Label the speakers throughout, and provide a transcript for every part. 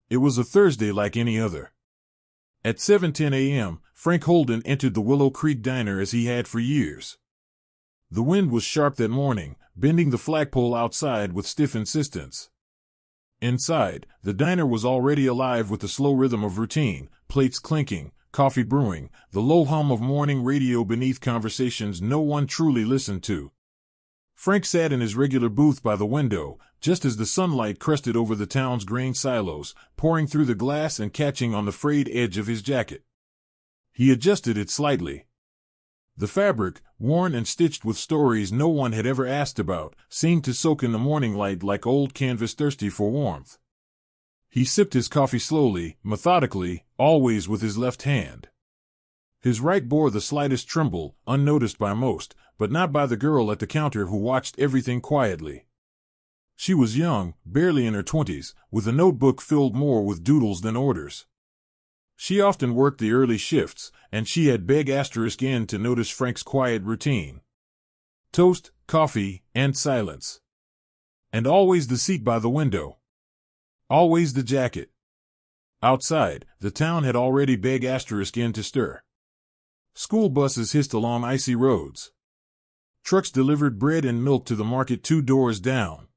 Speaker 1: It was a Thursday like any other. At 7:10 a.m., Frank Holden entered the Willow Creek Diner as he had for years. The wind was sharp that morning, bending the flagpole outside with stiff insistence. Inside, the diner was already alive with the slow rhythm of routine, plates clinking, coffee brewing, the low hum of morning radio beneath conversations no one truly listened to. Frank sat in his regular booth by the window, just as the sunlight crusted over the town's grain silos, pouring through the glass and catching on the frayed edge of his jacket. He adjusted it slightly. The fabric, worn and stitched with stories no one had ever asked about, seemed to soak in the morning light like old canvas thirsty for warmth. He sipped his coffee slowly, methodically, always with his left hand. His right bore the slightest tremble, unnoticed by most, but not by the girl at the counter who watched everything quietly. She was young, barely in her 20s, with a notebook filled more with doodles than orders. She often worked the early shifts, and she had big asterisk in to notice Frank's quiet routine. Toast, coffee, and silence. And always the seat by the window. Always the jacket. Outside, the town had already big asterisk in to stir. School buses hissed along icy roads. Trucks delivered bread and milk to the market 2 doors down.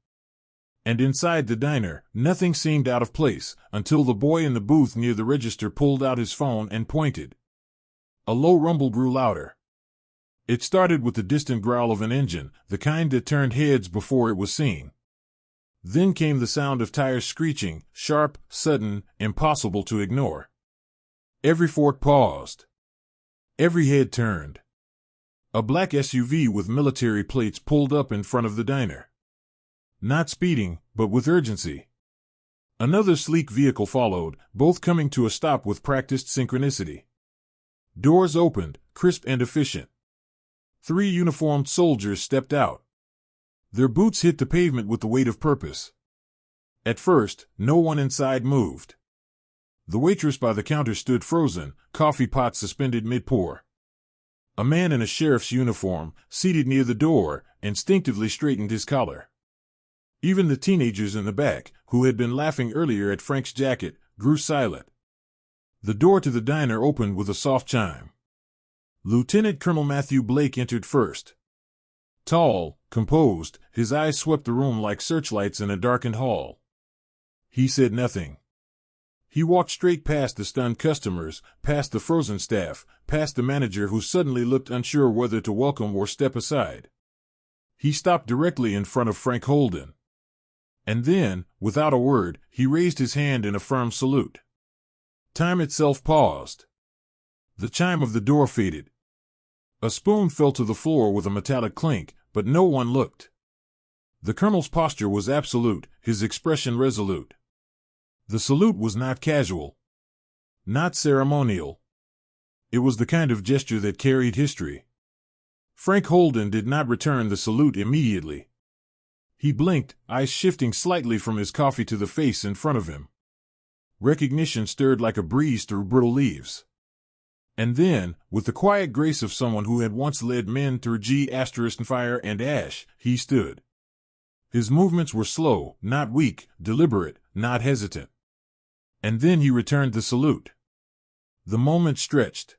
Speaker 1: And inside the diner, nothing seemed out of place, until the boy in the booth near the register pulled out his phone and pointed. A low rumble grew louder. It started with the distant growl of an engine, the kind that turned heads before it was seen. Then came the sound of tires screeching, sharp, sudden, impossible to ignore. Every fork paused. Every head turned. A black SUV with military plates pulled up in front of the diner. Not speeding, but with urgency. Another sleek vehicle followed, both coming to a stop with practiced synchronicity. Doors opened, crisp and efficient. 3 uniformed soldiers stepped out. Their boots hit the pavement with the weight of purpose. At first, no one inside moved. The waitress by the counter stood frozen, coffee pot suspended mid-pour. A man in a sheriff's uniform, seated near the door, instinctively straightened his collar. Even the teenagers in the back, who had been laughing earlier at Frank's jacket, grew silent. The door to the diner opened with a soft chime. Lieutenant Colonel Matthew Blake entered first. Tall, composed, his eyes swept the room like searchlights in a darkened hall. He said nothing. He walked straight past the stunned customers, past the frozen staff, past the manager who suddenly looked unsure whether to welcome or step aside. He stopped directly in front of Frank Holden. And then, without a word, he raised his hand in a firm salute. Time itself paused. The chime of the door faded. A spoon fell to the floor with a metallic clink, but no one looked. The colonel's posture was absolute, his expression resolute. The salute was not casual. Not ceremonial. It was the kind of gesture that carried history. Frank Holden did not return the salute immediately. He blinked, eyes shifting slightly from his coffee to the face in front of him. Recognition stirred like a breeze through brittle leaves. And then, with the quiet grace of someone who had once led men through fire and ash, he stood. His movements were slow, not weak, deliberate, not hesitant. And then he returned the salute. The moment stretched.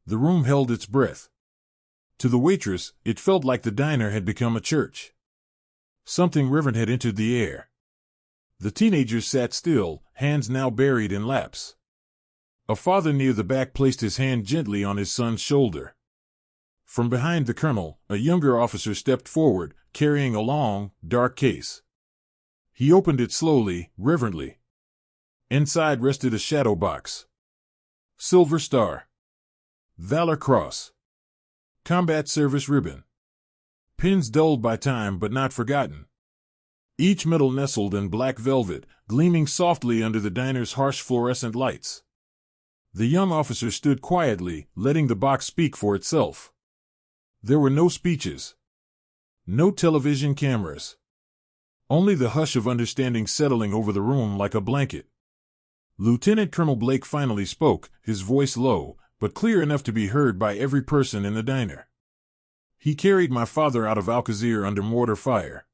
Speaker 1: The room held its breath. To the waitress, it felt like the diner had become a church. Something reverent had entered the air. The teenagers sat still, hands now buried in laps. A father near the back placed his hand gently on his son's shoulder. From behind the colonel, a younger officer stepped forward, carrying a long, dark case. He opened it slowly, reverently. Inside rested a shadow box. Silver Star. Valor Cross. Combat Service Ribbon. Pins dulled by time but not forgotten. Each medal nestled in black velvet, gleaming softly under the diner's harsh fluorescent lights. The young officer stood quietly, letting the box speak for itself. There were no speeches. No television cameras. Only the hush of understanding settling over the room like a blanket. Lieutenant Colonel Blake finally spoke, his voice low, but clear enough to be heard by every person in the diner. He carried my father out of Alcazar under mortar fire.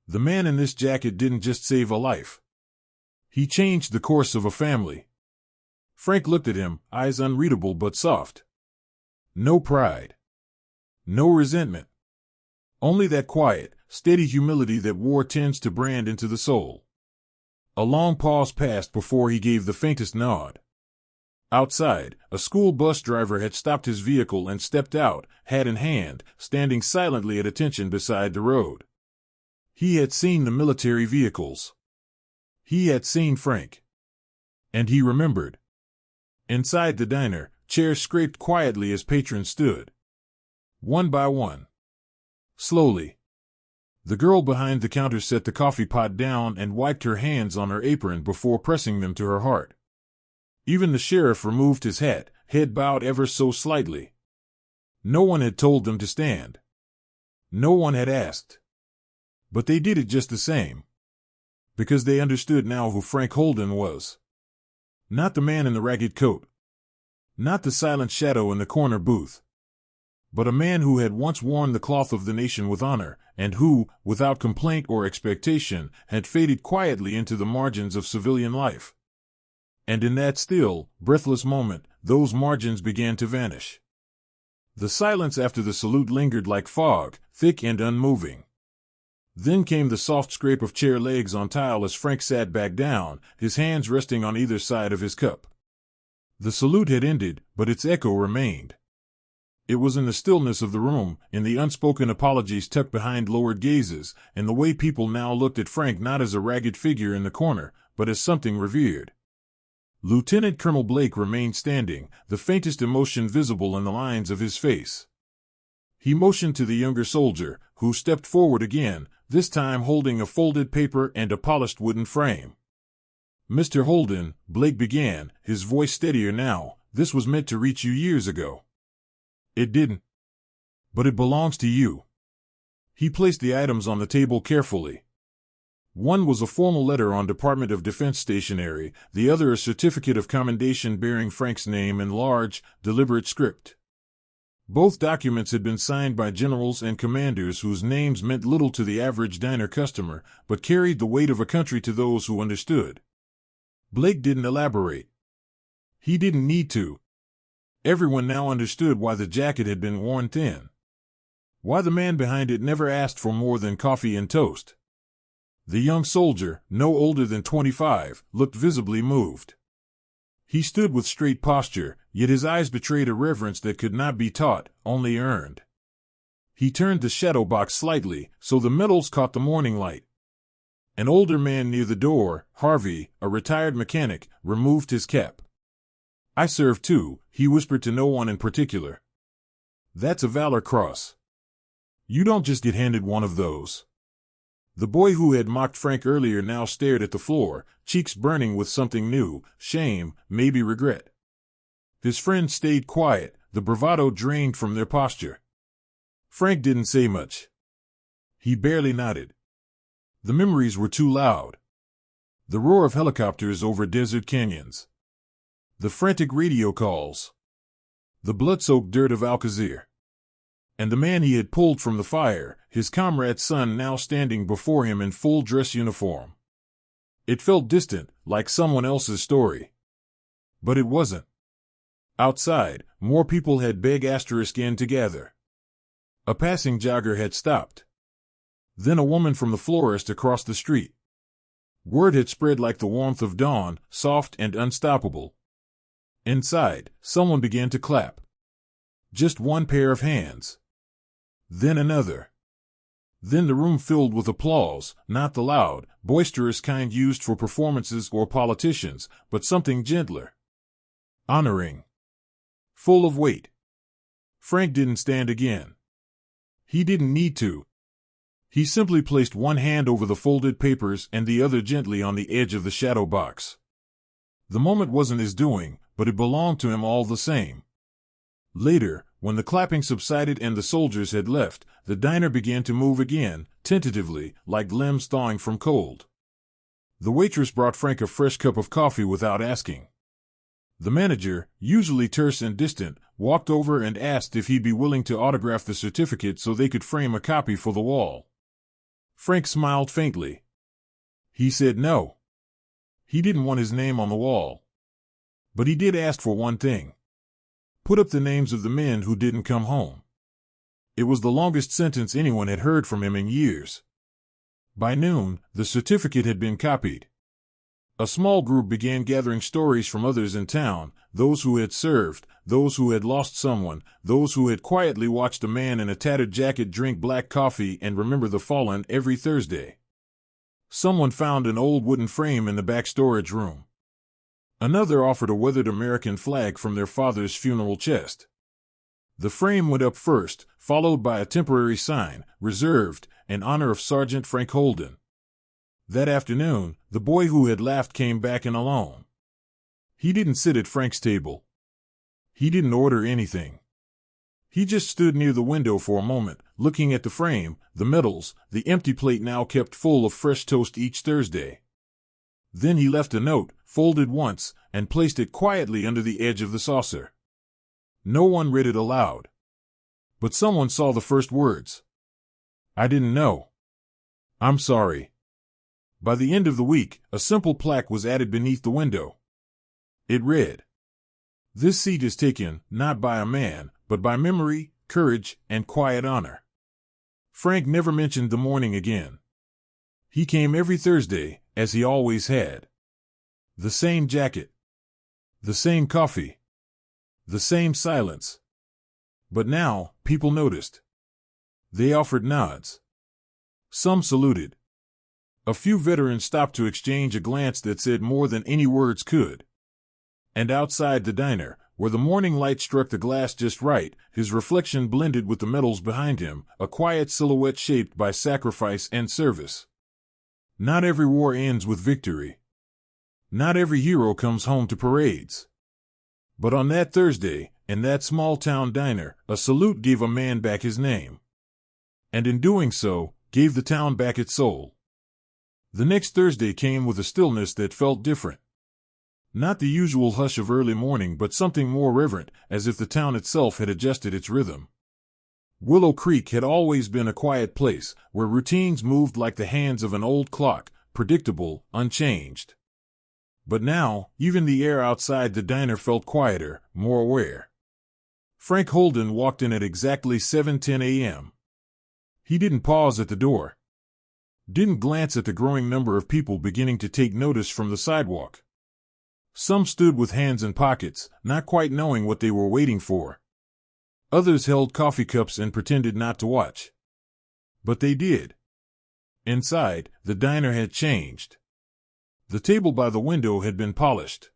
Speaker 1: The man in this jacket didn't just save a life. He changed the course of a family. Frank looked at him, eyes unreadable but soft. No pride. No resentment. Only that quiet, steady humility that war tends to brand into the soul. A long pause passed before he gave the faintest nod. Outside, a school bus driver had stopped his vehicle and stepped out, hat in hand, standing silently at attention beside the road. He had seen the military vehicles. He had seen Frank. And he remembered. Inside the diner, chairs scraped quietly as patrons stood. One by one. Slowly. The girl behind the counter set the coffee pot down and wiped her hands on her apron before pressing them to her heart. Even the sheriff removed his hat, head bowed ever so slightly. No one had told them to stand. No one had asked. But they did it just the same. Because they understood now who Frank Holden was. Not the man in the ragged coat. Not the silent shadow in the corner booth. But a man who had once worn the cloth of the nation with honor, and who, without complaint or expectation, had faded quietly into the margins of civilian life. And in that still, breathless moment, those margins began to vanish. The silence after the salute lingered like fog, thick and unmoving. Then came the soft scrape of chair legs on tile as Frank sat back down, his hands resting on either side of his cup. The salute had ended, but its echo remained. It was in the stillness of the room, in the unspoken apologies tucked behind lowered gazes, and the way people now looked at Frank not as a ragged figure in the corner, but as something revered. Lieutenant Colonel Blake remained standing, the faintest emotion visible in the lines of his face. He motioned to the younger soldier, who stepped forward again, this time holding a folded paper and a polished wooden frame. "Mr. Holden," Blake began, his voice steadier now, "this was meant to reach you years ago." "It didn't. But it belongs to you." He placed the items on the table carefully. One was a formal letter on Department of Defense stationery, the other a certificate of commendation bearing Frank's name in large, deliberate script. Both documents had been signed by generals and commanders whose names meant little to the average diner customer, but carried the weight of a country to those who understood. Blake didn't elaborate. He didn't need to. Everyone now understood why the jacket had been worn thin. Why the man behind it never asked for more than coffee and toast. The young soldier, no older than 25, looked visibly moved. He stood with straight posture, yet his eyes betrayed a reverence that could not be taught, only earned. He turned the shadow box slightly, so the metals caught the morning light. An older man near the door, Harvey, a retired mechanic, removed his cap. "I served too," he whispered to no one in particular. "That's a Valor Cross. You don't just get handed one of those." The boy who had mocked Frank earlier now stared at the floor, cheeks burning with something new, shame, maybe regret. His friends stayed quiet, the bravado drained from their posture. Frank didn't say much. He barely nodded. The memories were too loud. The roar of helicopters over desert canyons. The frantic radio calls. The blood-soaked dirt of Alcazar. And the man he had pulled from the fire, his comrade's son now standing before him in full dress uniform. It felt distant, like someone else's story. But it wasn't. Outside, more people had in to gather. A passing jogger had stopped. Then a woman from the florist across the street. Word had spread like the warmth of dawn, soft and unstoppable. Inside, someone began to clap. Just one pair of hands. Then another. Then the room filled with applause, not the loud, boisterous kind used for performances or politicians, but something gentler. Honoring. Full of weight. Frank didn't stand again. He didn't need to. He simply placed one hand over the folded papers and the other gently on the edge of the shadow box. The moment wasn't his doing, but it belonged to him all the same. Later, when the clapping subsided and the soldiers had left, the diner began to move again, tentatively, like limbs thawing from cold. The waitress brought Frank a fresh cup of coffee without asking. The manager, usually terse and distant, walked over and asked if he'd be willing to autograph the certificate so they could frame a copy for the wall. Frank smiled faintly. He said no. He didn't want his name on the wall. But he did ask for one thing. Put up the names of the men who didn't come home. It was the longest sentence anyone had heard from him in years. By noon, the certificate had been copied. A small group began gathering stories from others in town, those who had served, those who had lost someone, those who had quietly watched a man in a tattered jacket drink black coffee and remember the fallen every Thursday. Someone found an old wooden frame in the back storage room. Another offered a weathered American flag from their father's funeral chest. The frame went up first, followed by a temporary sign, reserved, in honor of Sergeant Frank Holden. That afternoon, the boy who had laughed came back in alone. He didn't sit at Frank's table. He didn't order anything. He just stood near the window for a moment, looking at the frame, the medals, the empty plate now kept full of fresh toast each Thursday. Then he left a note, folded once, and placed it quietly under the edge of the saucer. No one read it aloud. But someone saw the first words. "I didn't know. I'm sorry." By the end of the week, a simple plaque was added beneath the window. It read, "This seat is taken, not by a man, but by memory, courage, and quiet honor." Frank never mentioned the morning again. He came every Thursday, as he always had. The same jacket. The same coffee. The same silence. But now, people noticed. They offered nods. Some saluted. A few veterans stopped to exchange a glance that said more than any words could. And outside the diner, where the morning light struck the glass just right, his reflection blended with the medals behind him, a quiet silhouette shaped by sacrifice and service. Not every war ends with victory. Not every hero comes home to parades. But on that Thursday, in that small-town diner, a salute gave a man back his name. And in doing so, gave the town back its soul. The next Thursday came with a stillness that felt different. Not the usual hush of early morning, but something more reverent, as if the town itself had adjusted its rhythm. Willow Creek had always been a quiet place, where routines moved like the hands of an old clock, predictable, unchanged. But now, even the air outside the diner felt quieter, more aware. Frank Holden walked in at exactly 7:10 a.m. He didn't pause at the door. Didn't glance at the growing number of people beginning to take notice from the sidewalk. Some stood with hands in pockets, not quite knowing what they were waiting for. Others held coffee cups and pretended not to watch. But they did. Inside, the diner had changed. The table by the window had been polished.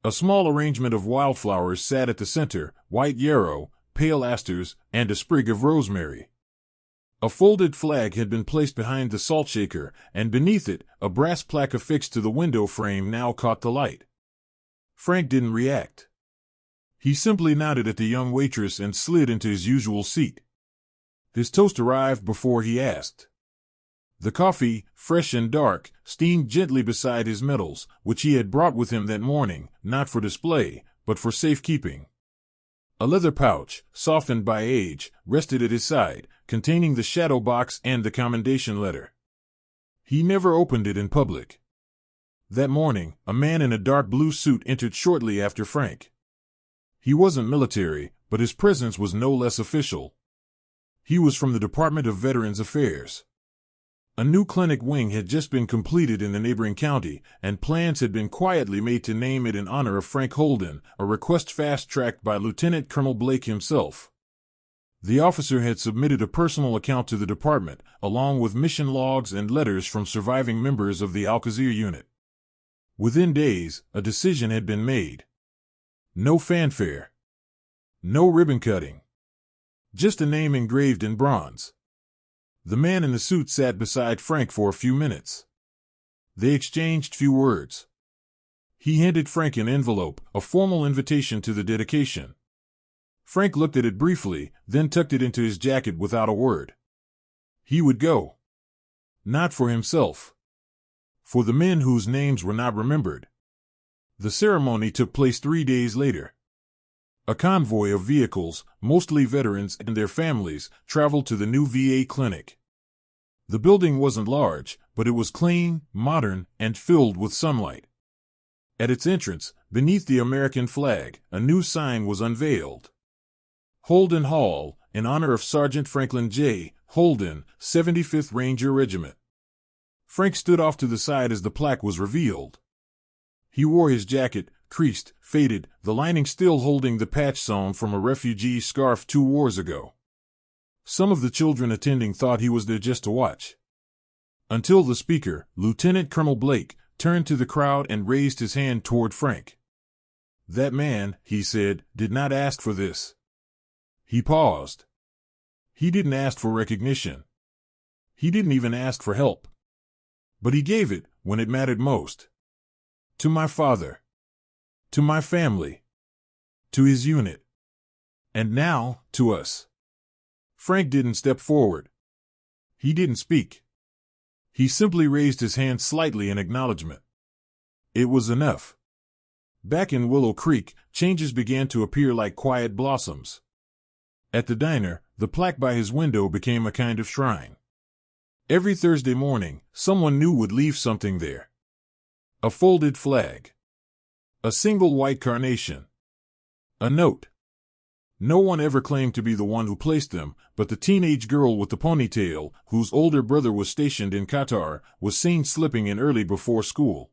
Speaker 1: A small arrangement of wildflowers sat at the center, white yarrow, pale asters, and a sprig of rosemary. A folded flag had been placed behind the salt shaker, and beneath it, a brass plaque affixed to the window frame now caught the light. Frank didn't react. He simply nodded at the young waitress and slid into his usual seat. His toast arrived before he asked. The coffee, fresh and dark, steamed gently beside his medals, which he had brought with him that morning, not for display, but for safekeeping. A leather pouch, softened by age, rested at his side, containing the shadow box and the commendation letter. He never opened it in public. That morning, a man in a dark blue suit entered shortly after Frank. He wasn't military, but his presence was no less official. He was from the Department of Veterans Affairs. A new clinic wing had just been completed in the neighboring county, and plans had been quietly made to name it in honor of Frank Holden, a request fast-tracked by Lieutenant Colonel Blake himself. The officer had submitted a personal account to the department, along with mission logs and letters from surviving members of the Alcazar unit. Within days, a decision had been made. No fanfare. No ribbon cutting. Just a name engraved in bronze. The man in the suit sat beside Frank for a few minutes. They exchanged few words. He handed Frank an envelope, a formal invitation to the dedication. Frank looked at it briefly, then tucked it into his jacket without a word. He would go. Not for himself. For the men whose names were not remembered. The ceremony took place 3 days later. A convoy of vehicles, mostly veterans and their families, traveled to the new VA clinic. The building wasn't large, but it was clean, modern, and filled with sunlight. At its entrance, beneath the American flag, a new sign was unveiled. Holden Hall, in honor of Sergeant Franklin J. Holden, 75th Ranger Regiment. Frank stood off to the side as the plaque was revealed. He wore his jacket, creased, faded, the lining still holding the patch sewn from a refugee's scarf 2 wars ago. Some of the children attending thought he was there just to watch. Until the speaker, Lieutenant Colonel Blake, turned to the crowd and raised his hand toward Frank. "That man," he said, "did not ask for this." He paused. He didn't ask for recognition. He didn't even ask for help. But he gave it when it mattered most. To my father. To my family. To his unit. And now, to us. Frank didn't step forward. He didn't speak. He simply raised his hand slightly in acknowledgement. It was enough. Back in Willow Creek, changes began to appear like quiet blossoms. At the diner, the plaque by his window became a kind of shrine. Every Thursday morning, someone new would leave something there. A folded flag. A single white carnation. A note. No one ever claimed to be the one who placed them, but the teenage girl with the ponytail, whose older brother was stationed in Qatar, was seen slipping in early before school.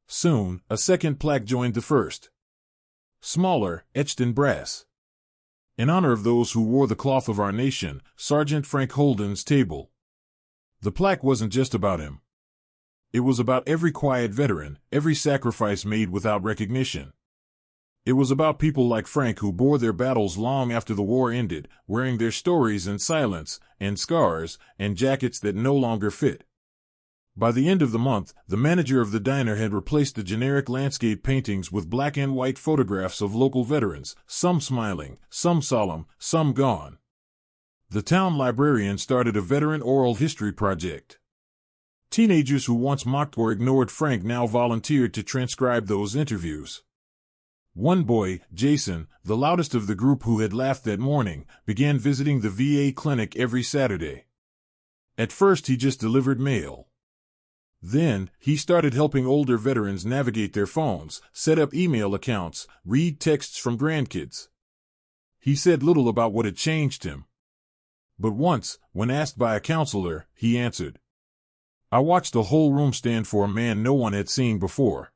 Speaker 1: Soon, a second plaque joined the first. Smaller, etched in brass. In honor of those who wore the cloth of our nation, Sergeant Frank Holden's table. The plaque wasn't just about him. It was about every quiet veteran, every sacrifice made without recognition. It was about people like Frank who bore their battles long after the war ended, wearing their stories in silence, and scars, and jackets that no longer fit. By the end of the month, the manager of the diner had replaced the generic landscape paintings with black and white photographs of local veterans, some smiling, some solemn, some gone. The town librarian started a veteran oral history project. Teenagers who once mocked or ignored Frank now volunteered to transcribe those interviews. One boy, Jason, the loudest of the group who had laughed that morning, began visiting the VA clinic every Saturday. At first he just delivered mail. Then, he started helping older veterans navigate their phones, set up email accounts, read texts from grandkids. He said little about what had changed him. But once, when asked by a counselor, he answered, "I watched the whole room stand for a man no one had seen before.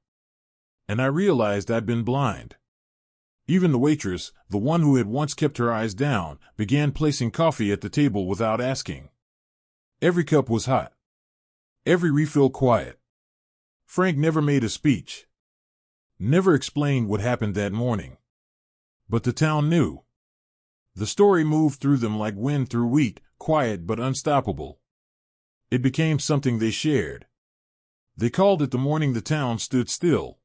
Speaker 1: And I realized I'd been blind." Even the waitress, the one who had once kept her eyes down, began placing coffee at the table without asking. Every cup was hot. Every refill quiet. Frank never made a speech. Never explained what happened that morning. But the town knew. The story moved through them like wind through wheat, quiet but unstoppable. It became something they shared. They called it the morning the town stood still.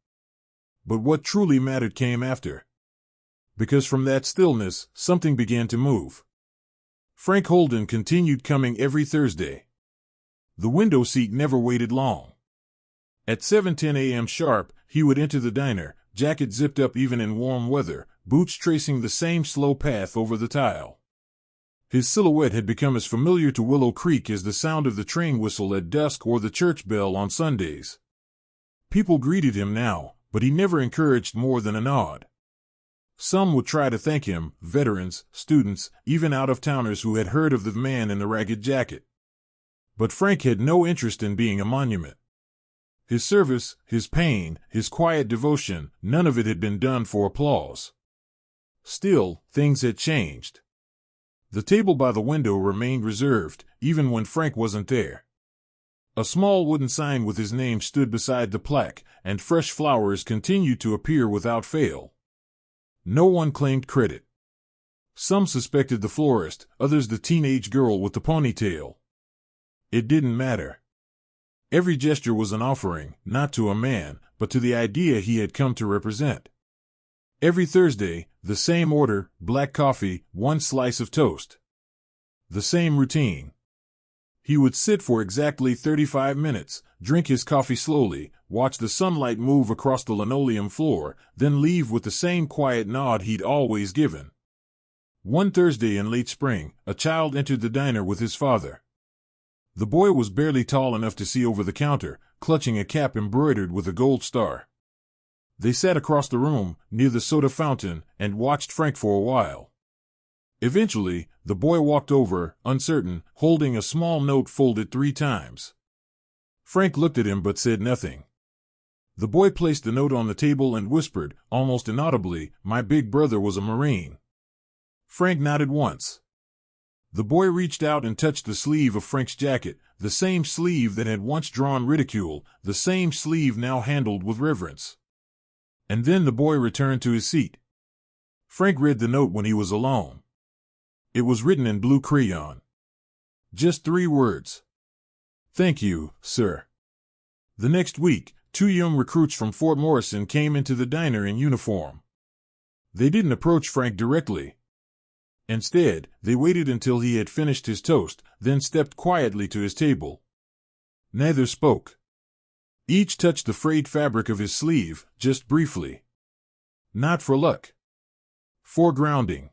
Speaker 1: But what truly mattered came after. Because from that stillness, something began to move. Frank Holden continued coming every Thursday. The window seat never waited long. At 7:10 a.m. sharp, he would enter the diner, jacket zipped up even in warm weather, boots tracing the same slow path over the tile. His silhouette had become as familiar to Willow Creek as the sound of the train whistle at dusk or the church bell on Sundays. People greeted him now, but he never encouraged more than a nod. Some would try to thank him, veterans, students, even out-of-towners who had heard of the man in the ragged jacket. But Frank had no interest in being a monument. His service, his pain, his quiet devotion, none of it had been done for applause. Still, things had changed. The table by the window remained reserved, even when Frank wasn't there. A small wooden sign with his name stood beside the plaque, and fresh flowers continued to appear without fail. No one claimed credit. Some suspected the florist, others the teenage girl with the ponytail. It didn't matter. Every gesture was an offering, not to a man, but to the idea he had come to represent. Every Thursday, the same order, black coffee, one slice of toast. The same routine. He would sit for exactly 35 minutes, drink his coffee slowly, watch the sunlight move across the linoleum floor, then leave with the same quiet nod he'd always given. One Thursday in late spring, a child entered the diner with his father. The boy was barely tall enough to see over the counter, clutching a cap embroidered with a gold star. They sat across the room, near the soda fountain, and watched Frank for a while. Eventually, the boy walked over, uncertain, holding a small note folded 3 times. Frank looked at him but said nothing. The boy placed the note on the table and whispered, almost inaudibly, "My big brother was a Marine." Frank nodded once. The boy reached out and touched the sleeve of Frank's jacket, the same sleeve that had once drawn ridicule, the same sleeve now handled with reverence. And then the boy returned to his seat. Frank read the note when he was alone. It was written in blue crayon. Just 3 words. "Thank you, sir." The next week, 2 young recruits from Fort Morrison came into the diner in uniform. They didn't approach Frank directly. Instead, they waited until he had finished his toast, then stepped quietly to his table. Neither spoke. Each touched the frayed fabric of his sleeve, just briefly. Not for luck. For grounding.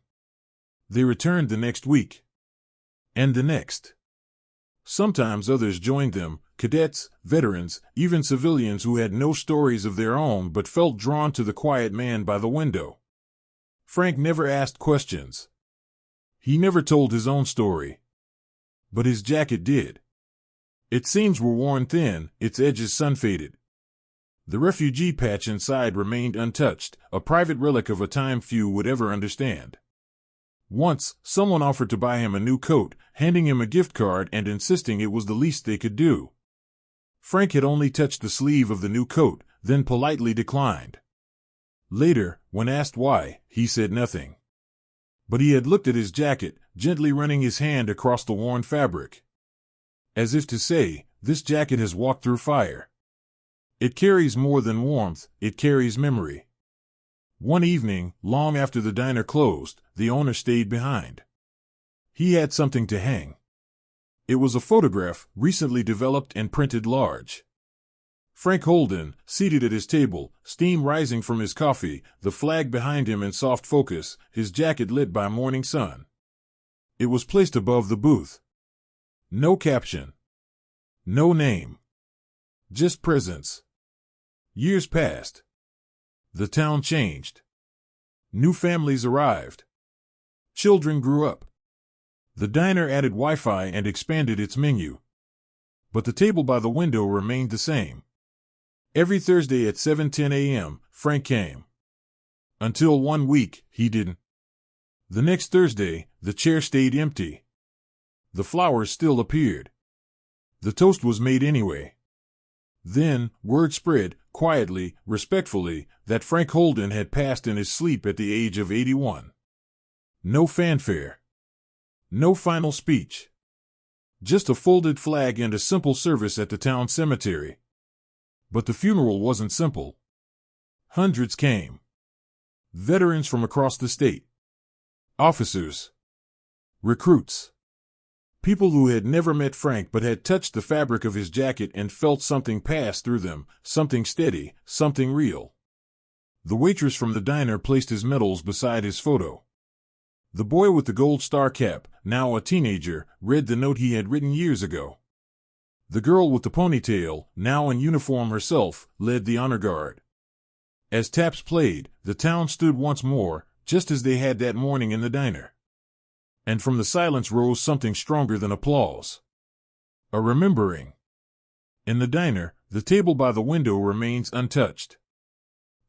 Speaker 1: They returned the next week. And the next. Sometimes others joined them, cadets, veterans, even civilians who had no stories of their own but felt drawn to the quiet man by the window. Frank never asked questions. He never told his own story. But his jacket did. Its seams were worn thin, its edges sun-faded. The refugee patch inside remained untouched, a private relic of a time few would ever understand. Once, someone offered to buy him a new coat, handing him a gift card and insisting it was the least they could do. Frank had only touched the sleeve of the new coat, then politely declined. Later, when asked why, he said nothing. But he had looked at his jacket, gently running his hand across the worn fabric. As if to say, this jacket has walked through fire. It carries more than warmth, it carries memory. One evening, long after the diner closed, the owner stayed behind. He had something to hang. It was a photograph, recently developed and printed large. Frank Holden, seated at his table, steam rising from his coffee, the flag behind him in soft focus, his jacket lit by morning sun. It was placed above the booth. No caption. No name. Just presence. Years passed. The town changed. New families arrived. Children grew up. The diner added Wi-Fi and expanded its menu. But the table by the window remained the same. Every Thursday at 7:10 a.m., Frank came. Until one week, he didn't. The next Thursday, the chair stayed empty. The flowers still appeared. The toast was made anyway. Then, word spread, quietly, respectfully, that Frank Holden had passed in his sleep at the age of 81. No fanfare. No final speech. Just a folded flag and a simple service at the town cemetery. But the funeral wasn't simple. Hundreds came. Veterans from across the state. Officers. Recruits. People who had never met Frank but had touched the fabric of his jacket and felt something pass through them, something steady, something real. The waitress from the diner placed his medals beside his photo. The boy with the gold star cap, now a teenager, read the note he had written years ago. The girl with the ponytail, now in uniform herself, led the honor guard. As taps played, the town stood once more, just as they had that morning in the diner. And from the silence rose something stronger than applause. A remembering. In the diner, the table by the window remains untouched.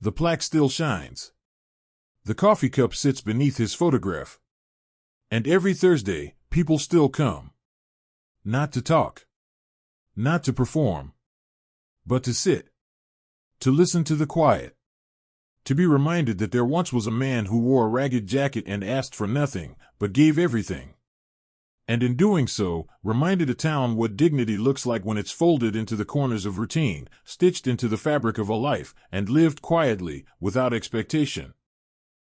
Speaker 1: The plaque still shines. The coffee cup sits beneath his photograph. And every Thursday, people still come. Not to talk. Not to perform. But to sit. To listen to the quiet. To be reminded that there once was a man who wore a ragged jacket and asked for nothing, but gave everything. And in doing so, reminded a town what dignity looks like when it's folded into the corners of routine, stitched into the fabric of a life, and lived quietly, without expectation.